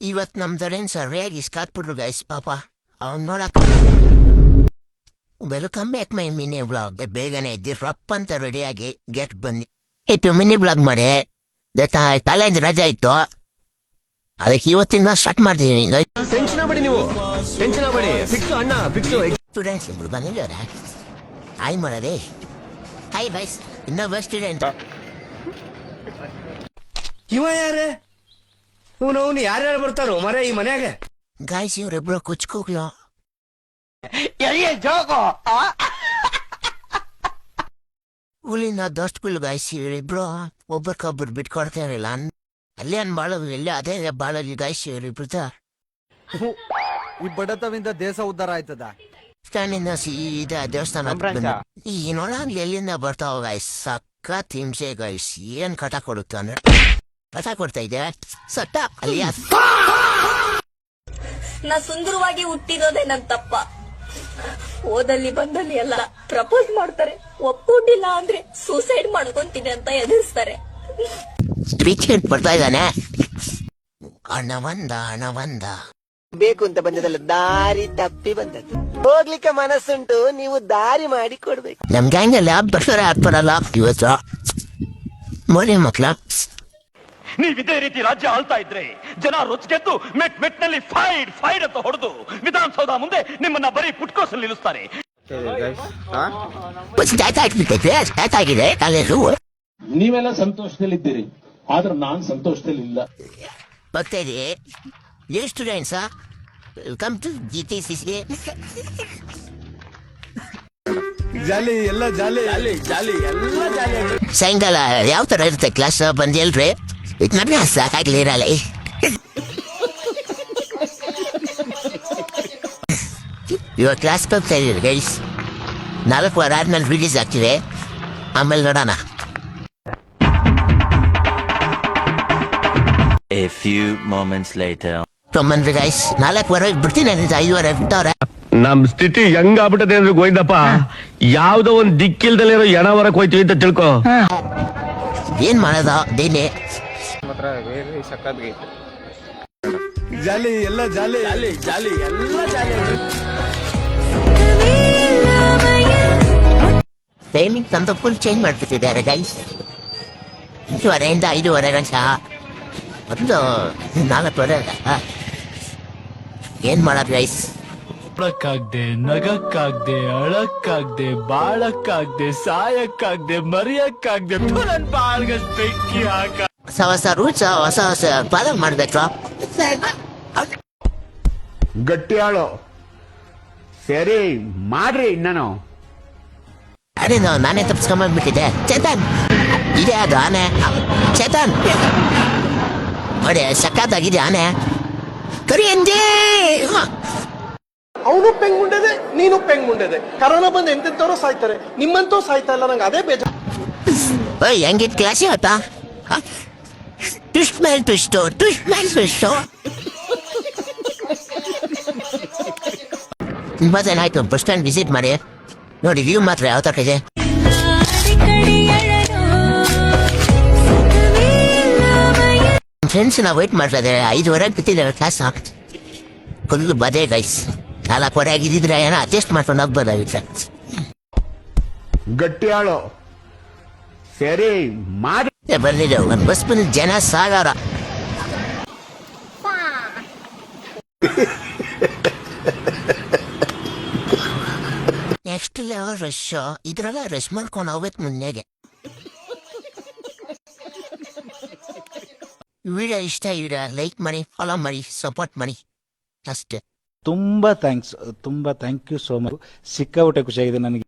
ಇವತ್ತು ನಮ್ದರೇನು ಸರಿಯಾಗಿ ಇಸ್ಕಾತ್ಬಿಟ್ರು ಗೈಸ್ ಪಾಪ ಅವ್ನು ನೋಡಕ್ welcome back my mini blog. ಬೇಗನೆ ಇದ್ದಿ ರಪ್ ಅಂತ ರೆಡಿಯಾಗಿ ಗೆಟ್ ಬನ್ನಿ ಇತ್ತು ಮಿನಿ ಬ್ಲಾಗ್ ಮಾಡಿ ತಲೆಯಿಂದ ರಜೆ ಇತ್ತು ಅದಕ್ಕೆ ಇವತ್ತಿಂದ ಸ್ಟಾರ್ಟ್ ಮಾಡ್ತಿದ್ದೀನಿ. ಟೆನ್ಷನ್ ಆಗ್ಬೇಡಿ ನೀವು, ಟೆನ್ಷನ್ ಆಗ್ಬೇಡಿ. ಫಿಕ್ಸ್ ಅಣ್ಣ, ಫಿಕ್ಸ್. ಸ್ಟೂಡೆಂಟ್ಸ್ ಇಬ್ರು ಬಂದಿದ್ದಾರೆ. ಹಾಯ್ ಮಾಡೋದೇ ಹಾಯ್ ಬೈಸ್. ಇನ್ನೊಬ್ಬ ಸ್ಟೂಡೆಂಟ್ ಇವ ಯಾರೇ? ಅವನು ಯಾರ್ಯಾರು ಬರ್ತಾರೋ ಮರ ಈ ಮನ್ಯಾಗ? ಗಾಯ್ಸ್ ಇವರಿಬ್ರು ಕುಚ್ಕೋಗ್ಲೋ ಹುಲಿನ ದೋಸ್ತ್ಗಳು ಗಾಯ್ಸ್ ಇವರಿಬ್ರು ಒಬ್ಬರಿಗೊಬ್ಬರು ಬಿಟ್ಕೊಡ್ತಾರಿಲ್ಲ. ಅಲ್ಲೇ ಅನ್ ಬಾಳೋದು ಎಲ್ಲ ಅದೇ ಬಾಳೋದು ಗಾಯ್ಸ್ ಇವರಿಬ್ರದ. ಈ ಬಡತವಿಂದ ದೇಶ ಉದ್ಧಾರ ಆಯ್ತದ. ಸ್ಟ್ಯಾಂಡಿಂದ ಸೀದಾ ದೇವಸ್ಥಾನ ಈ ನೋಡ ಎಲ್ಲಿಂದ ಬರ್ತಾವ ಗಾಯ್ಸ್. ಸಖತ್ ಹಿಂಸೆ ಗಾಯ್ಸ್. ಏನ್ ಕಟ ಕೊಡುತ್ತಾನೆ ಕಟ ಕೊಡ್ತಾ ಇದೆ ಸಟ್ಟ ಅಲ್ಲಿ. ನಾ ಸುಂದರವಾಗಿ ಹುಟ್ಟಿರೋದೇ ನನ್ ತಪ್ಪ. ಓದಲ್ಲಿ ಬಂದಲ್ಲಿ ಎಲ್ಲ ಪ್ರಪೋಸ್ ಮಾಡ್ತಾರೆ, ಒಪ್ಕೊಂಡಿಲ್ಲ ಅಂದ್ರೆ ಸೂಸೈಡ್ ಮಾಡ್ಕೊಂತೀನಿ ಅಂತ ಎದುರಿಸ್ತಾರೆ. ಸ್ಪೀಚ್ ಬರ್ತಾ ಇದ್ದಾನೆ. ಹಣ ಬಂದ ಬೇಕು ಅಂತ ಬಂದದಲ್ಲ, ದಾರಿ ತಪ್ಪಿ ಬಂದದ್ದು. ಹೋಗ್ಲಿಕ್ಕೆ ಮನಸ್ಸುಂಟು, ನೀವು ದಾರಿ ಮಾಡಿ ಕೊಡ್ಬೇಕು. ನಮ್ ಗ್ಯಾಂಗ್ ಅಲ್ಲಿ ಬರ್ತಾರೆ ಆಗ್ಬರಲ್ಲ ಇವತ್ತು ಮೋಲಿ ಮಕ್ಳ. ನೀವಿದೇ ರೀತಿ ರಾಜ್ಯ ಆಳ್ತಾ ಇದ್ರೆ ಜನ ರೊಚ್ಗೆದ್ದು ಮೆಟ್ನಲ್ಲಿ ಫೈಡ್ ಅಂತ ಹೊಡೆದು ವಿಧಾನಸೌಧ ಮುಂದೆ ನಿಮ್ಮನ್ನ ಬರೀ ಪುಟ್ಕೋಸಲ್ಲಿ ನಿಲ್ಲಿಸ್ತಾರೆ. ಆಗಿದೆ ಕಾಲೇಜು. ನೀವೆಲ್ಲ ಸಂತೋಷದಲ್ಲಿದ್ದೀರಿ, ಆದ್ರೆ ನಾನ್ ಸಂತೋಷದಲ್ಲಿಲ್ಲ. ಬರ್ತೀರಿ ಏ ಸ್ಟೂಡೆಂಟ್ಸಾ? Welcome to GTCC. ಜಾಲಿ ಎಲ್ಲ ಜಾಲಿ ಜಾಲಿ ಎಲ್ಲ ಜಾಲಿ. ಸಾಯಂಕಾಲ ಯಾವ ತರ ಇರುತ್ತೆ ಕ್ಲಾಸ್ ಬಂದಿಲ್ರಿ? ನಮಗೆ ಸಾಕಾಗ್ಲಿ ಇರಲ್ಲ. ಇವಾಗ ಕ್ಲಾಸ್ ಹೋಗ್ತಾ ಇದೀರಿ ಗೈಸ್. 4 ವಾರ ಆದ್ಮೇಲೆ ರಿಲೀಸ್ ಆಗ್ತಿದೆ, ಆಮೇಲೆ ನೋಡೋಣ. A few moments later. ತೊಂಬಂದ್ರಿ ಗೈಸ್. 4 ವಾರ ಬಿಡ್ತೀನಿ 5 ವಾರ ಬಿಟ್ಟವ್ರೆ. ನಮ್ ಸ್ಥಿತಿ ಹೆಂಗ್ ಆಗ್ಬಿಟ್ಟದೆ ಅಂದ್ರೆ ಗೋಯ್ದಪ್ಪ, ಯಾವ್ದೋ ಒಂದ್ ದಿಕ್ಕಿಲ್ದಲ್ಲಿರೋ ಎಣ ಹೊರಕ್ ಹೋಯ್ತೀವಿ ಅಂತ ತಿಳ್ಕೊ. ಏನ್ ಮಾಡೋದ ದೇನೆ ಜಾಲಿ ಎಲ್ಲ ಜಾಲಿ ಜಾಲಿ ಎಲ್ಲ ಜಾಲಿ. ಟೈಮಿಂಗ್ ತಂದು ಫುಲ್ ಚೇಂಜ್ ಮಾಡ್ಬಿಟ್ಟಿದ್ದಾರೆ ಗೈಸ್. 5 5:30 ಗಂಟ ಒಂದು 4 ವಾರ. ಏನ್ ಮಾಡೋದು ಗೈಸ್? ನೋಡಕ್ಕಾಗ್ದೆ, ನಗಕ್ಕಾಗ್ದೆ, ಅಳಕ್ಕಾಗ್ದೆ, ಬಾಳಕ್ಕಾಗ್ದೆ, ಸಾಯಕ್ಕಾಗ್ದೆ, ಮರಿಯಕ್ಕಾಗ್ದೆ. ನನ್ ಬಾಳ್ಗಷ್ಟ್ ಬೆಂಕಿ ಹಾಕ. ಹೊಸ ರೂಲ್ಸ್ ಹೊಸ ಫಾಲೋ ಮಾಡ್ಬೇಕು. ಗಟ್ಟಿ ಆಳು ಸರಿ ಮಾಡ್ರಿ. ನಾನು ಅದೇ ನಾನೇ ತಪ್ಪಿಸ್ಕೊಂಡ್ಬಿಟ್ಟಿದ್ದೆ. ಚೇತನ್ ಇದೆ ಅದು ಆನೆ. ಚೇತನ್ ನೋಡಿ ಸಖತ್ತಾಗಿದೆ ಆನೆ. ಕರಿ ಅಂಜೇ. ಅವನು ಪೆಂಗ್ ಮುಂಡದೆ, ನೀನು ಪೆಂಗ್ ಮುಂಡದೆ. ಕರೋನಾ ಬಂದು ಎಂತೆಂತವ್ರು ಸಾಯ್ತಾರೆ, ನಿಮ್ಮಂತೂ ಸಾಯ್ತಾ ಇಲ್ಲ. ನಂಗೆ ಅದೇ ಬೇಜಾರು. ಹೆಂಗಿದ್ ಕ್ಲಾಸ್ ಇವತ್ತಾ? ಟ್ವಿಸ್ಟ್ ಮೇಲೆ ಟ್ವಿಸ್ಟು. ಮತ್ತೇನಾಯ್ತು? ಬಸ್ ಸ್ಟ್ಯಾಂಡ್ ವಿಸಿಟ್ ಮಾಡಿ ನೋಡಿ, ವ್ಯೂ ಮಾತ್ರ ಯಾವ ತರ ಇದೆ. ಫ್ರೆಂಡ್ಸ್ ನಾವು ವೇಟ್ ಮಾಡ್ತಾ ಇದ್ದಾರೆ. 5:30 ಬಿಟ್ಟಿದ್ದಾರೆ ಕ್ಲಾಸ್. Full ಬದೇ guys. 4 ವಾರ ಆಗಿದ್ರೆ ಏನೋ ಅಡ್ಜಸ್ಟ್ ಮಾಡ್ಕೊಂಡು ಹೋಗ್ಬೋದಾಗಿತ್ತು. ಗಟ್ಟಿ ಆಳು ಸರಿ ಮಾಡಿ. ಬಂದಿದೆ ಒಂದು ಬಸ್ ಬಂದು ಜನ ಸಾಗಾರ. Next level rush. ಇದ್ರೆಲ್ಲ ರಶ್ ಮಾಡ್ಕೊಂಡು ಹೋಗ್ಬೇಕು ಮುನ್ನೆಗೆ. ವಿಡಿಯೋ ಇಷ್ಟ ಇದ್ರೆ ಲೈಕ್ ಮಾಡಿ, ಫಾಲೋ ಮಾಡಿ, ಸಪೋರ್ಟ್ ಮಾಡಿ ಅಷ್ಟೇ. ತುಂಬಾ ಥ್ಯಾಂಕ್ಸ್, ತುಂಬಾ ಥ್ಯಾಂಕ್ ಯು ಸೋ ಮಚ್. ಸಿಕ್ಕಾಪಟ್ಟೆ ಖುಷಿಯಾಗಿದೆ ನನಗೆ.